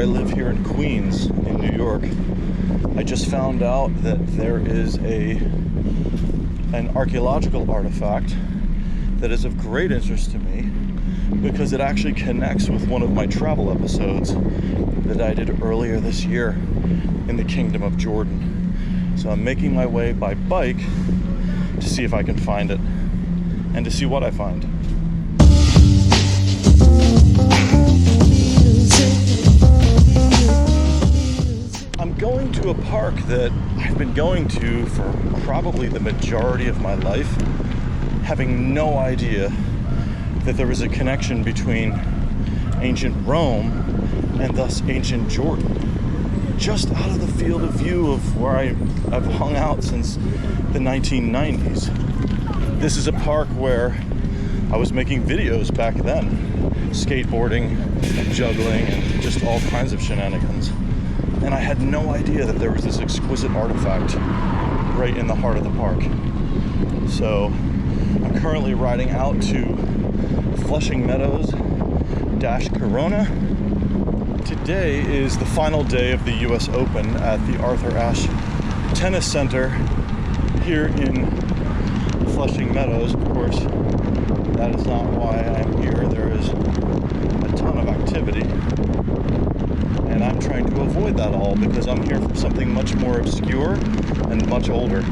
I live here in Queens, in New York, I just found out that there is an archaeological artifact that is of great interest to me because it actually connects with one of my travel episodes that I did earlier this year in the Kingdom of Jordan. So I'm making my way by bike to see if I can find it and to see what I find. I'm going to a park that I've been going to for probably the majority of my life, having no idea that there was a connection between ancient Rome and thus ancient Jordan. Just out of the field of view of where I've hung out since the 1990s. This is a park where I was making videos back then, skateboarding, juggling, and just all kinds of shenanigans. And I had no idea that there was this exquisite artifact right in the heart of the park. So I'm currently riding out to Flushing Meadows - Corona. Today is the final day of the US Open at the Arthur Ashe Tennis Center here in Flushing Meadows. Of course, that is not why I'm here. There is a ton of activity. And I'm trying to avoid that all because I'm here for something much more obscure and much older.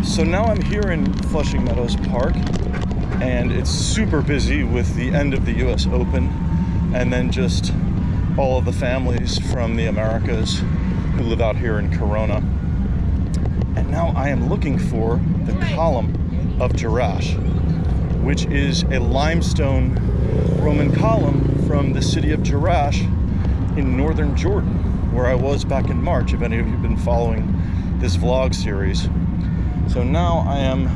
So now I'm here in Flushing Meadows Park, and it's super busy with the end of the US Open, and then just all of the families from the Americas who live out here in Corona. And now I am looking for the column of Jerash, which is a limestone Roman column from the city of Jerash in northern Jordan, where I was back in March, if any of you have been following this vlog series. So now I am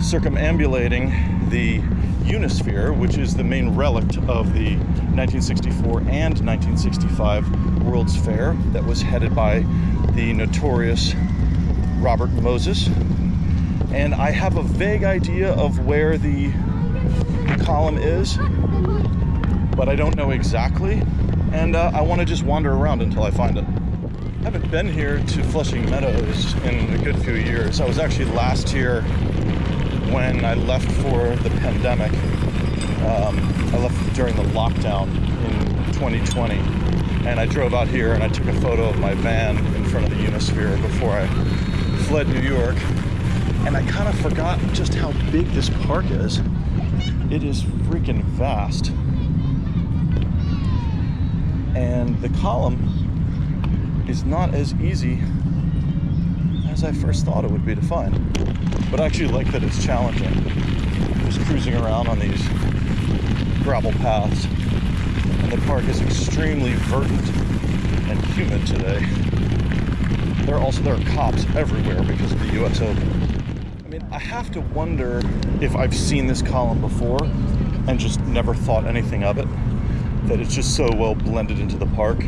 circumambulating the Unisphere, which is the main relic of the 1964 and 1965 World's Fair that was headed by the notorious Robert Moses. And I have a vague idea of where the column is, but I don't know exactly. And I want to just wander around until I find it. I haven't been here to Flushing Meadows in a good few years. I was actually last here when I left for the pandemic. I left during the lockdown in 2020, and I drove out here and I took a photo of my van in front of the Unisphere before I fled New York. And I kind of forgot just how big this park is. It is freaking vast. And the column is not as easy as I first thought it would be to find. But I actually like that it's challenging. Just cruising around on these gravel paths. And the park is extremely verdant and humid today. There are cops everywhere because of the US Open. I mean, I have to wonder if I've seen this column before and just never thought anything of it. That it's just so well blended into the park.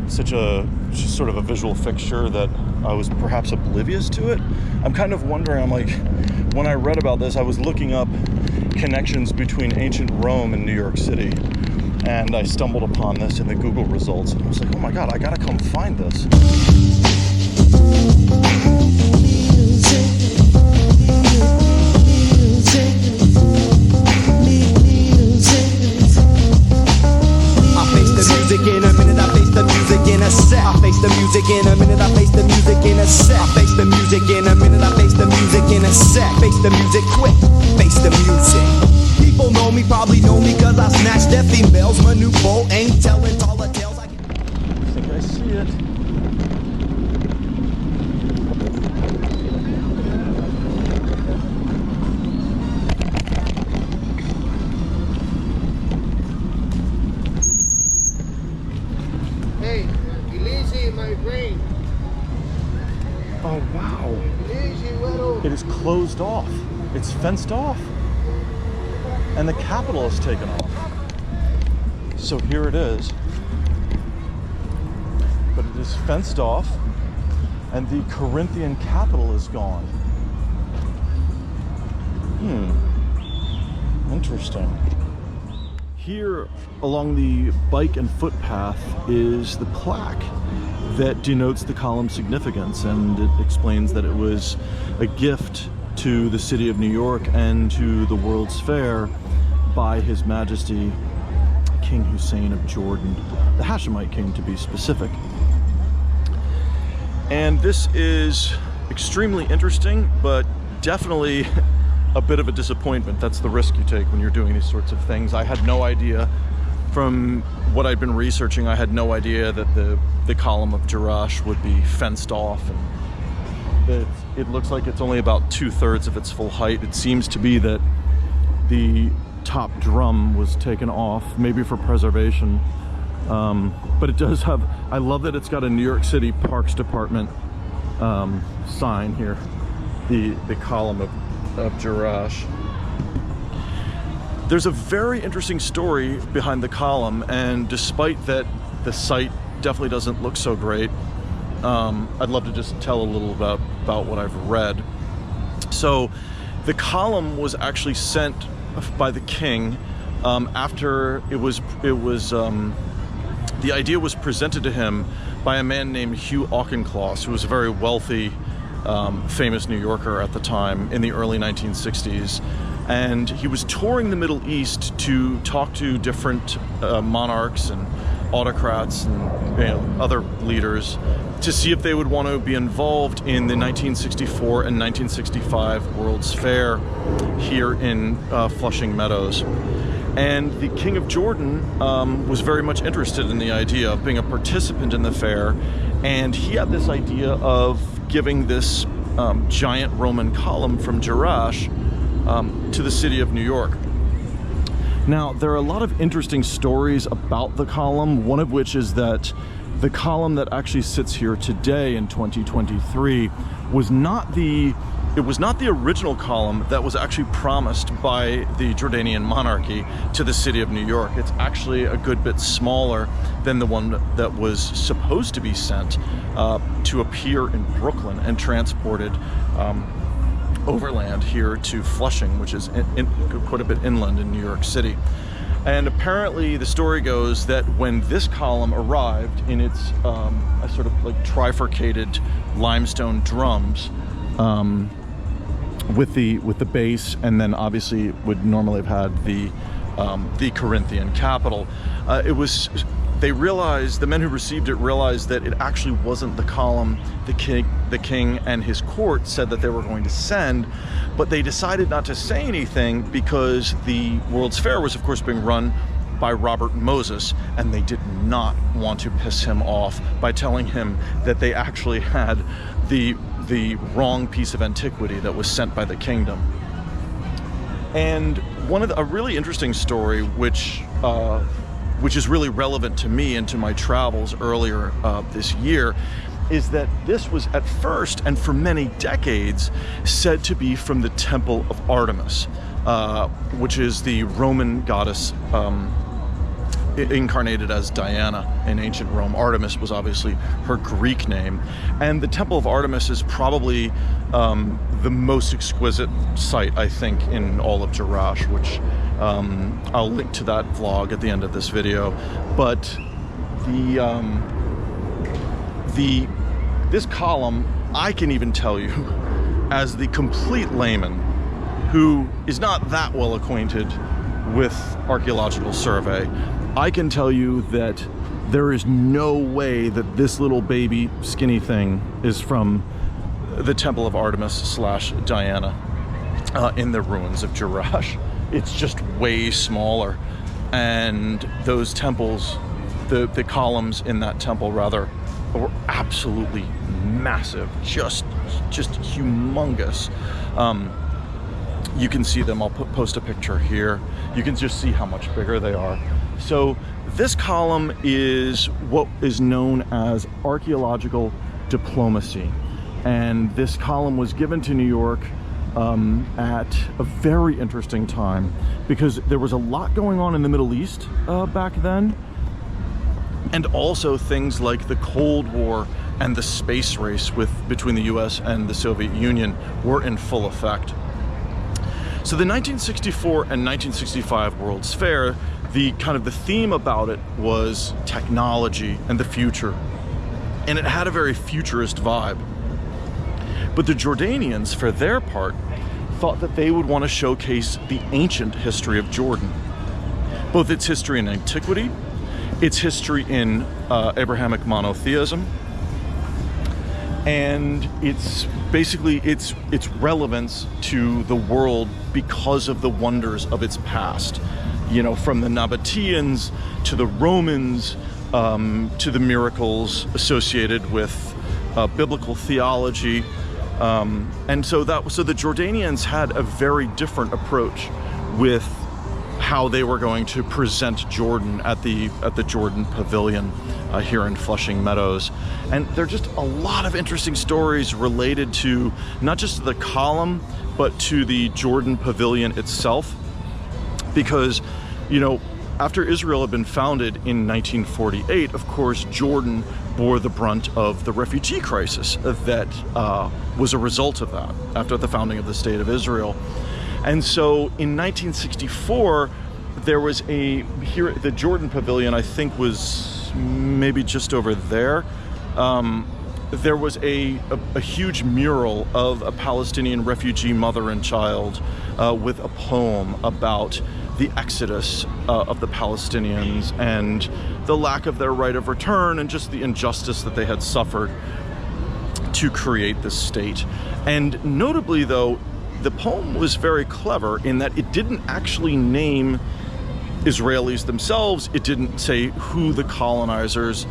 Just sort of a visual fixture that I was perhaps oblivious to it. I'm kind of wondering, I'm like, when I read about this, I was looking up connections between ancient Rome and New York City, and I stumbled upon this in the Google results, and I was like, oh my god, I gotta come find this. In a minute, I face the music in a set. I face the music in a minute, I face the music in a set. I face the music in a minute, I face the music in a set. Face the music quick, face the music. People know me, probably know me, cause I snatched their females. My new bow ain't telling taller tales. I think I see it. Oh wow, it is closed off. It's fenced off. and the capital is taken off. So here it is. But it is fenced off, and the Corinthian capital is gone. Interesting. Here along the bike and footpath is the plaque that denotes the column's significance, and it explains that it was a gift to the city of New York and to the World's Fair by His Majesty King Hussein of Jordan, the Hashemite king to be specific. And this is extremely interesting, but definitely a bit of a disappointment. That's the risk you take when you're doing these sorts of things. I had no idea, from what I'd been researching, I had no idea that the column of Jerash would be fenced off, and that it looks like it's only about 2/3 of its full height. It seems to be that the top drum was taken off, maybe for preservation. But it does have, I love that it's got a New York City Parks Department sign here, the column of Jerash. There's a very interesting story behind the column, and despite that the site definitely doesn't look so great, I'd love to just tell a little about what I've read. So the column was actually sent by the king after the idea was presented to him by a man named Hugh Auchincloss, who was a very wealthy, famous New Yorker at the time in the early 1960s. And he was touring the Middle East to talk to different monarchs and autocrats and other leaders to see if they would want to be involved in the 1964 and 1965 World's Fair here in Flushing Meadows. And the King of Jordan was very much interested in the idea of being a participant in the fair, and he had this idea of giving this giant Roman column from Jerash to the city of New York. Now, there are a lot of interesting stories about the column, one of which is that the column that actually sits here today in 2023 was not the original column that was actually promised by the Jordanian monarchy to the city of New York. It's actually a good bit smaller than the one that was supposed to be sent to appear in Brooklyn and transported overland here to Flushing, which is quite a bit inland in New York City. And apparently the story goes that when this column arrived in its a sort of like trifurcated limestone drums, with the base, and then obviously would normally have had the Corinthian capital. The men who received it realized that it actually wasn't the column the king and his court said that they were going to send, but they decided not to say anything because the World's Fair was of course being run by Robert Moses, and they did not want to piss him off by telling him that they actually had the wrong piece of antiquity that was sent by the kingdom. And a really interesting story, which is really relevant to me and to my travels earlier this year, is that this was at first and for many decades said to be from the Temple of Artemis, which is the Roman goddess incarnated as Diana in ancient Rome. Artemis was obviously her Greek name, and the Temple of Artemis is probably the most exquisite site, I think, in all of Jerash, which I'll link to that vlog at the end of this video. But this column, I can even tell you, as the complete layman who is not that well acquainted with archaeological survey, I can tell you that there is no way that this little baby skinny thing is from the Temple of Artemis / Diana in the ruins of Jerash. It's just way smaller, and those temples, the columns in that temple rather, were absolutely massive, just humongous. You can see them. I'll post a picture here. You can just see how much bigger they are. So this column is what is known as archaeological diplomacy, and this column was given to New York at a very interesting time, because there was a lot going on in the Middle East back then, and also things like the Cold War and the space race between the US and the Soviet Union were in full effect. So the 1964 and 1965 World's Fair, the theme about it was technology and the future, and it had a very futurist vibe. But the Jordanians, for their part, thought that they would want to showcase the ancient history of Jordan, both its history in antiquity, its history in Abrahamic monotheism, and its relevance to the world because of the wonders of its past. You know, from the Nabateans to the Romans, to the miracles associated with biblical theology. And so the Jordanians had a very different approach with how they were going to present Jordan at the Jordan Pavilion here in Flushing Meadows. And there are just a lot of interesting stories related to not just the column, but to the Jordan Pavilion itself. Because, you know, after Israel had been founded in 1948, of course, Jordan bore the brunt of the refugee crisis that was a result of that after the founding of the State of Israel. And so in 1964, there was here the Jordan Pavilion, I think, was maybe just over there. There was a huge mural of a Palestinian refugee mother and child with a poem about the exodus of the Palestinians and the lack of their right of return and just the injustice that they had suffered to create this state. And notably, though, the poem was very clever in that it didn't actually name Israelis themselves. It didn't say who the colonizers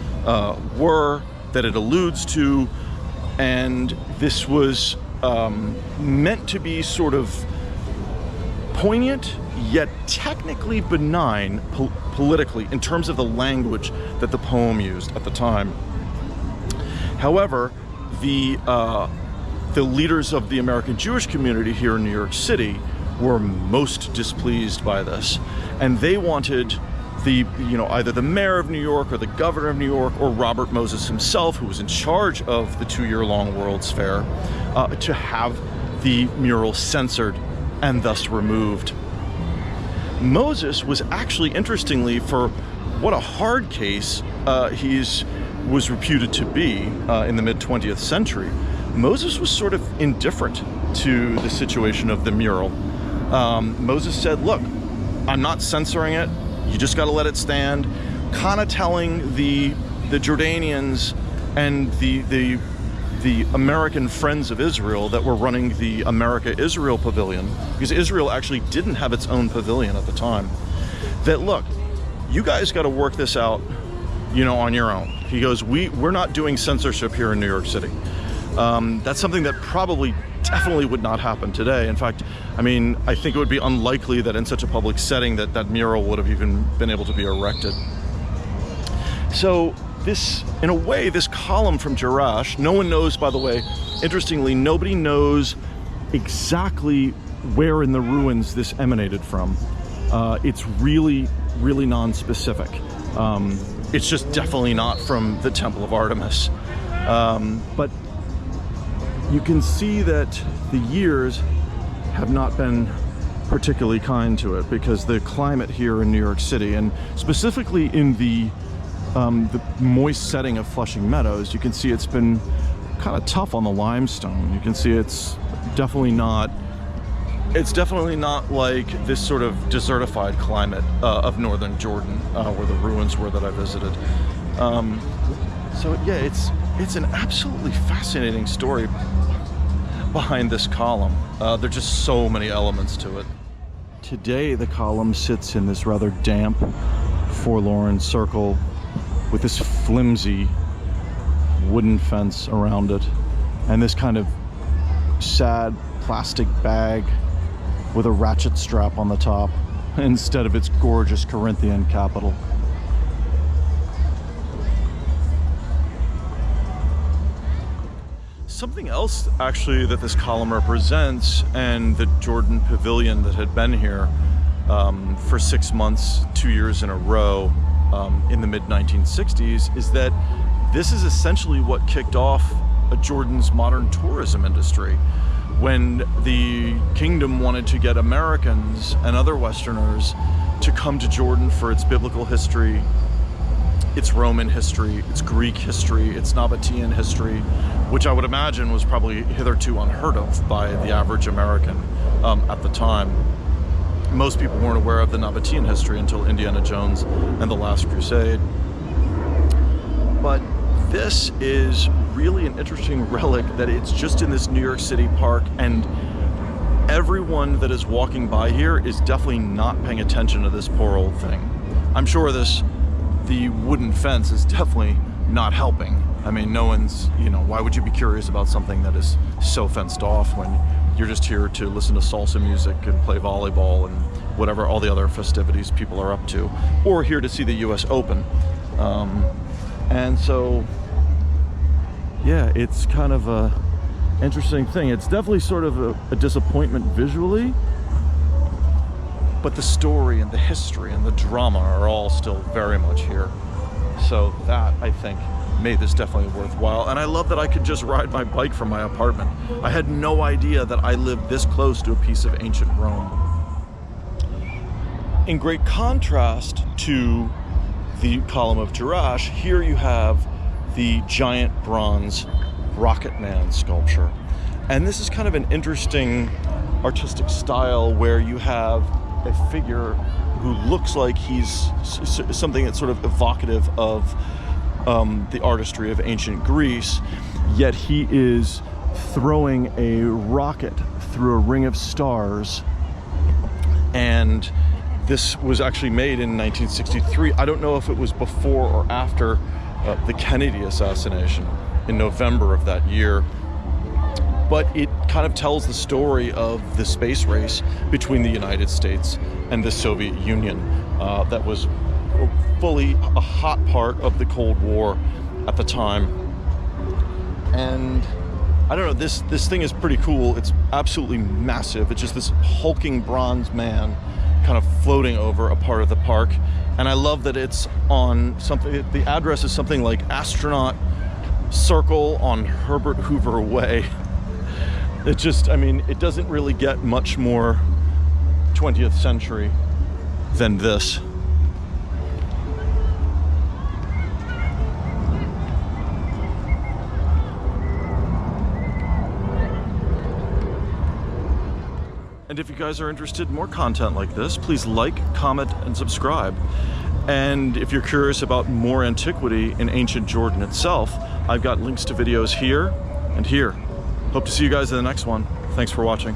were that it alludes to. And this was meant to be sort of poignant, yet technically benign politically in terms of the language that the poem used at the time. However, the leaders of the American Jewish community here in New York City were most displeased by this, and they wanted either the mayor of New York or the governor of New York or Robert Moses himself, who was in charge of the 2-year-long World's Fair, to have the mural censored and thus removed. Moses was actually, interestingly, for what a hard case he was reputed to be in the mid-20th century, Moses was sort of indifferent to the situation of the mural. Moses said, look, I'm not censoring it, you just got to let it stand, kind of telling the Jordanians and the American Friends of Israel that were running the America-Israel Pavilion, because Israel actually didn't have its own pavilion at the time, that look, you guys got to work this out, on your own. He goes, we're not doing censorship here in New York City. That's something that definitely would not happen today. In fact, I think it would be unlikely that in such a public setting that mural would have even been able to be erected. So this, in a way, this column from Jerash, no one knows, by the way, interestingly, nobody knows exactly where in the ruins this emanated from. It's really, really non-specific. It's just definitely not from the Temple of Artemis. But you can see that the years have not been particularly kind to it, because the climate here in New York City, and specifically in the moist setting of Flushing Meadows, you can see it's been kind of tough on the limestone. You can see it's definitely not like this sort of desertified climate of northern Jordan, where the ruins were that I visited. So yeah, it's an absolutely fascinating story behind this column. There are just so many elements to it. Today, the column sits in this rather damp, forlorn circle with this flimsy wooden fence around it, and this kind of sad plastic bag with a ratchet strap on the top instead of its gorgeous Corinthian capital. Something else actually that this column represents, and the Jordan Pavilion that had been here for 6 months, 2 years in a row in the mid-1960s, is that this is essentially what kicked off Jordan's modern tourism industry. When the kingdom wanted to get Americans and other Westerners to come to Jordan for its biblical history, its Roman history, its Greek history, its Nabatean history, which I would imagine was probably hitherto unheard of by the average American at the time. Most people weren't aware of the Nabatean history until Indiana Jones and the Last Crusade. But this is really an interesting relic that it's just in this New York City park, and everyone that is walking by here is definitely not paying attention to this poor old thing. I'm sure the wooden fence is definitely not helping. I mean, no one's, why would you be curious about something that is so fenced off when you're just here to listen to salsa music and play volleyball and whatever all the other festivities people are up to, or here to see the US Open. And so, yeah, it's kind of a interesting thing. It's definitely sort of a disappointment visually, but the story and the history and the drama are all still very much here. So that, I think, made this definitely worthwhile. And I love that I could just ride my bike from my apartment. I had no idea that I lived this close to a piece of ancient Rome. In great contrast to the column of Jerash, here you have the giant bronze Rocket Man sculpture. And this is kind of an interesting artistic style where you have a figure who looks like he's something that's sort of evocative of the artistry of ancient Greece, yet he is throwing a rocket through a ring of stars. And this was actually made in 1963. I don't know if it was before or after the Kennedy assassination in November of that year, but it kind of tells the story of the space race between the United States and the Soviet Union that was fully a hot part of the Cold War at the time. And I don't know, this thing is pretty cool. It's absolutely massive. It's just this hulking bronze man kind of floating over a part of the park. And I love that it's on something, the address is something like Astronaut Circle on Herbert Hoover Way. It just, I mean, it doesn't really get much more 20th century than this. And if you guys are interested in more content like this, please like, comment, and subscribe. And if you're curious about more antiquity in ancient Jordan itself, I've got links to videos here and here. Hope to see you guys in the next one. Thanks for watching.